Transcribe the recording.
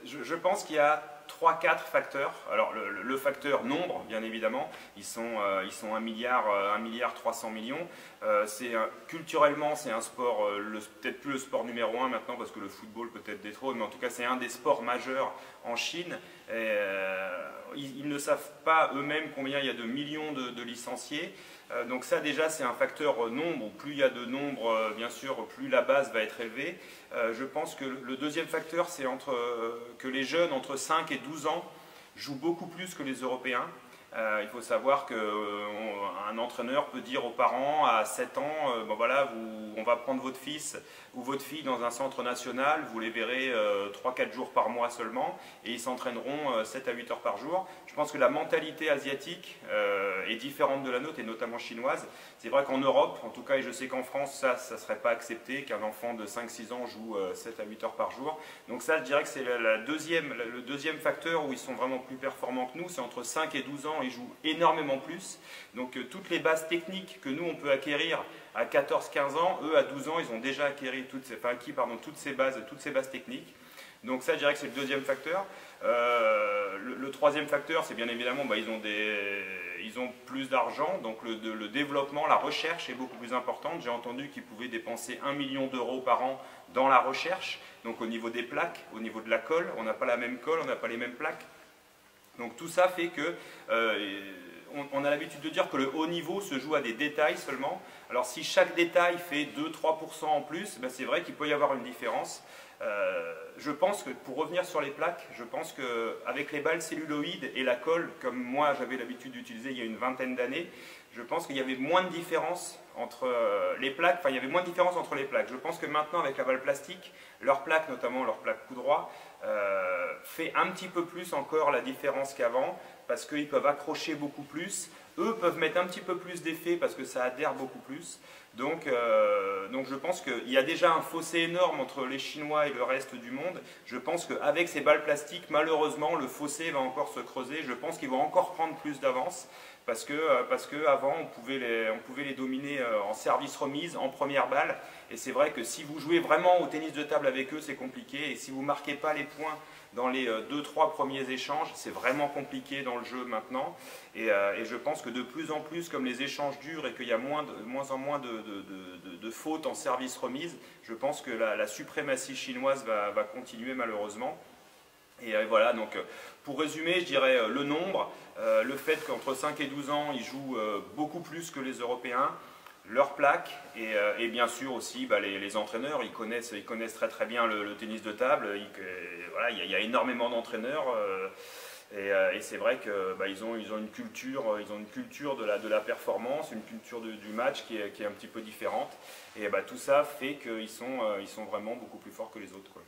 Je pense qu'il y a 3-4 facteurs. Alors le facteur nombre, bien évidemment, ils sont 1 milliard, 1 milliard 300 millions. Culturellement, c'est un sport, peut-être plus le sport numéro 1 maintenant, parce que le football peut-être détrône, mais en tout cas c'est un des sports majeurs en Chine. Et, ils ne savent pas eux-mêmes combien il y a de millions de licenciés. Donc ça déjà c'est un facteur nombre. Plus il y a de nombre, bien sûr, plus la base va être élevée. Je pense que le deuxième facteur c'est que les jeunes entre 5 et 12 ans jouent beaucoup plus que les Européens. Il faut savoir qu'un entraîneur peut dire aux parents à 7 ans, bon voilà, on va prendre votre fils ou votre fille dans un centre national, vous les verrez 3-4 jours par mois seulement, et ils s'entraîneront 7 à 8 heures par jour. Je pense que la mentalité asiatique est différente de la nôtre, et notamment chinoise. C'est vrai qu'en Europe, en tout cas, et je sais qu'en France, ça ne serait pas accepté qu'un enfant de 5-6 ans joue 7 à 8 heures par jour. Donc ça, je dirais que c'est le deuxième facteur où ils sont vraiment plus performants que nous, c'est entre 5 et 12 ans, ils jouent énormément plus. Donc toutes les bases techniques que nous, on peut acquérir à 14-15 ans, eux, à 12 ans, ils ont déjà acquis toutes ces bases techniques. Donc ça, je dirais que c'est le deuxième facteur. Le troisième facteur, c'est bien évidemment, ils ont plus d'argent, donc le développement, la recherche est beaucoup plus importante. J'ai entendu qu'ils pouvaient dépenser 1 million d'euros par an dans la recherche, donc au niveau des plaques, au niveau de la colle. On n'a pas la même colle, on n'a pas les mêmes plaques. Donc tout ça fait que on a l'habitude de dire que le haut niveau se joue à des détails seulement. Alors si chaque détail fait 2-3% en plus, ben c'est vrai qu'il peut y avoir une différence. Je pense que, pour revenir sur les plaques, je pense qu'avec les balles celluloïdes et la colle, comme moi j'avais l'habitude d'utiliser il y a une vingtaine d'années, je pense qu'il y avait moins de différence entre les plaques, enfin il y avait moins de différence entre les plaques. Je pense que maintenant avec la balle plastique, leur plaque, notamment leur plaque coup droit, fait un petit peu plus encore la différence qu'avant, parce qu'ils peuvent accrocher beaucoup plus. Eux peuvent mettre un petit peu plus d'effet parce que ça adhère beaucoup plus. Donc je pense qu'il y a déjà un fossé énorme entre les Chinois et le reste du monde. Je pense qu'avec ces balles plastiques, malheureusement, le fossé va encore se creuser. Je pense qu'ils vont encore prendre plus d'avance parce qu'avant, on pouvait les dominer en service remise, en première balle. Et c'est vrai que si vous jouez vraiment au tennis de table avec eux, c'est compliqué. Et si vous ne marquez pas les points dans les 2-3 premiers échanges, c'est vraiment compliqué dans le jeu maintenant. Et je pense que de plus en plus, comme les échanges durent et qu'il y a moins en moins de fautes en service remise, je pense que la suprématie chinoise va continuer malheureusement. Et voilà, donc pour résumer, je dirais le nombre, le fait qu'entre 5 et 12 ans, ils jouent beaucoup plus que les Européens, leurs plaques, et bien sûr aussi les entraîneurs, ils connaissent très très bien le tennis de table. Voilà, il y a énormément d'entraîneurs, et c'est vrai qu'ils ont une culture de la performance, une culture du match qui est un petit peu différente, et tout ça fait qu'ils sont vraiment beaucoup plus forts que les autres, quoi.